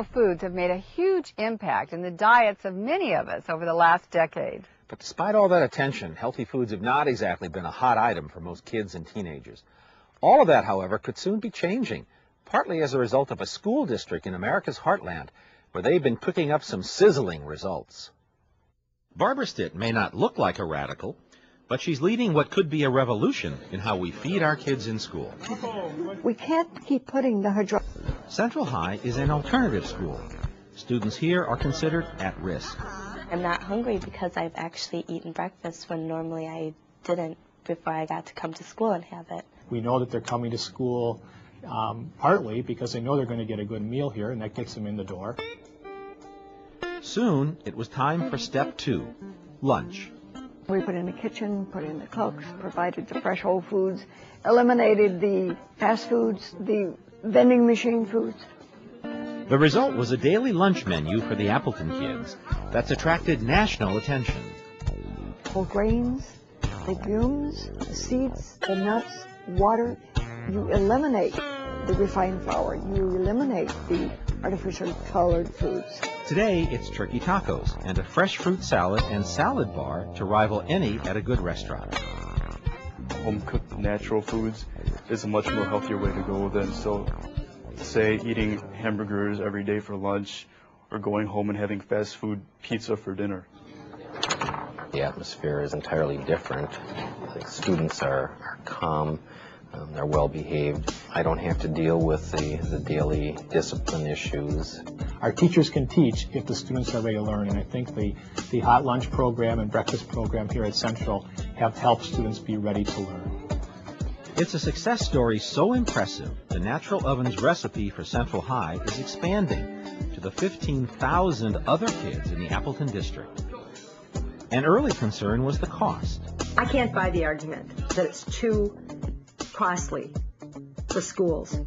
Foods have made a huge impact in the diets of many of us over the last decade. But despite all that attention, healthy foods have not exactly been a hot item for most kids and teenagers. All of that, however, could soon be changing, partly as a result of a school district in America's heartland, where they've been cooking up some sizzling results. Barbara Stitt may not look like a radical, but she's leading what could be a revolution in how we feed our kids in school. We can't keep putting the hydro... Central High is an alternative school. Students here are considered at risk. I'm not hungry because I've actually eaten breakfast when normally I didn't before I got to come to school and have it. We know that they're coming to school partly because they know they're going to get a good meal here, and that gets them in the door. Soon, it was time for step 2, lunch. We put in the kitchen, put in the cooks, provided the fresh whole foods, eliminated the fast foods, the vending machine foods. The result was a daily lunch menu for the Appleton kids that's attracted national attention. Whole grains, legumes, the seeds, the nuts, water. You eliminate the refined flour. You eliminate the artificially colored foods. Today, it's turkey tacos and a fresh fruit salad and salad bar to rival any at a good restaurant. Home-cooked natural foods is a much more healthier way to go than, say, eating hamburgers every day for lunch or going home and having fast food pizza for dinner. The atmosphere is entirely different. The students are calm. They're well behaved. I don't have to deal with the daily discipline issues. Our teachers can teach if the students are ready to learn, and I think the hot lunch program and breakfast program here at Central have helped students be ready to learn. It's a success story so impressive, the Natural Oven's recipe for Central High is expanding to the 15,000 other kids in the Appleton district. An early concern was the cost. I can't buy the argument that it's too costly for schools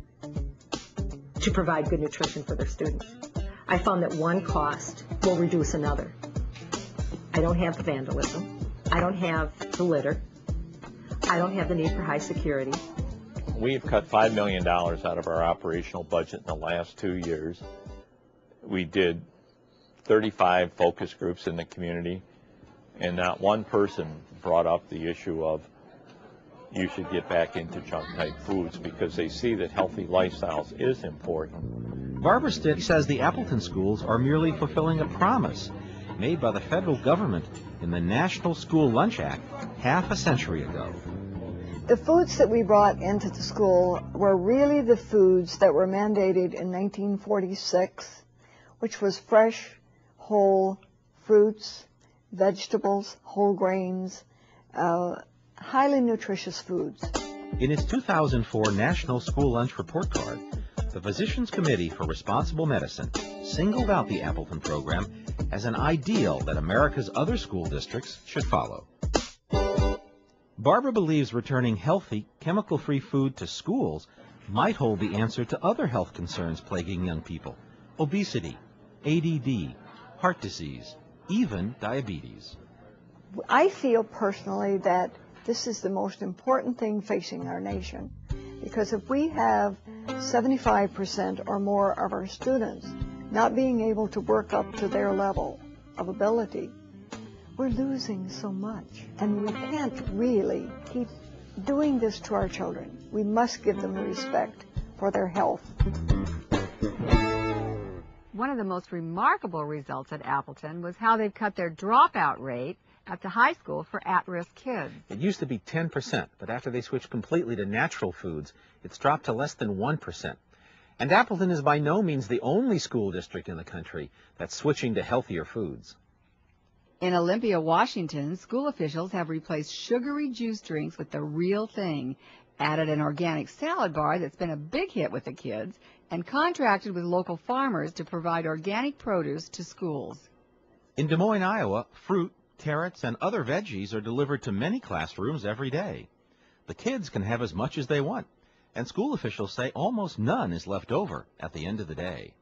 to provide good nutrition for their students. I found that one cost will reduce another. I don't have the vandalism. I don't have the litter. I don't have the need for high security. We've cut $5 million out of our operational budget in the last 2 years. We did 35 focus groups in the community, and not one person brought up the issue of you should get back into junk-type foods because they see that healthy lifestyles is important. Barbara Stitt says the Appleton schools are merely fulfilling a promise made by the federal government in the National School Lunch Act half a century ago. The foods that we brought into the school were really the foods that were mandated in 1946, which was fresh, whole fruits, vegetables, whole grains, highly nutritious foods. In its 2004 National School Lunch Report Card, the Physicians Committee for Responsible Medicine singled out the Appleton program as an ideal that America's other school districts should follow. Barbara believes returning healthy, chemical-free food to schools might hold the answer to other health concerns plaguing young people: obesity, ADD, heart disease, even diabetes. I feel personally that this is the most important thing facing our nation, because if we have 75% or more of our students not being able to work up to their level of ability, we're losing so much. And we can't really keep doing this to our children. We must give them respect for their health. One of the most remarkable results at Appleton was how they've cut their dropout rate at the high school for at-risk kids. It used to be 10%, but after they switched completely to natural foods, it's dropped to less than 1%. And Appleton is by no means the only school district in the country that's switching to healthier foods. In Olympia, Washington, school officials have replaced sugary juice drinks with the real thing, added an organic salad bar that's been a big hit with the kids, and contracted with local farmers to provide organic produce to schools. In Des Moines, Iowa, fruit, carrots, and other veggies are delivered to many classrooms every day. The kids can have as much as they want, and school officials say almost none is left over at the end of the day.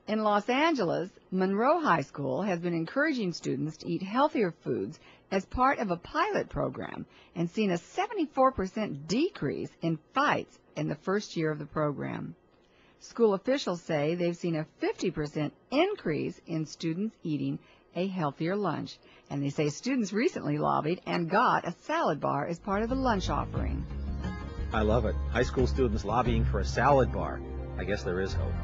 In Los Angeles, Monroe High School has been encouraging students to eat healthier foods as part of a pilot program and seen a 74% decrease in fights in the first year of the program. School officials say they've seen a 50% increase in students eating a healthier lunch. And they say students recently lobbied and got a salad bar as part of the lunch offering. I love it. High school students lobbying for a salad bar. I guess there is hope.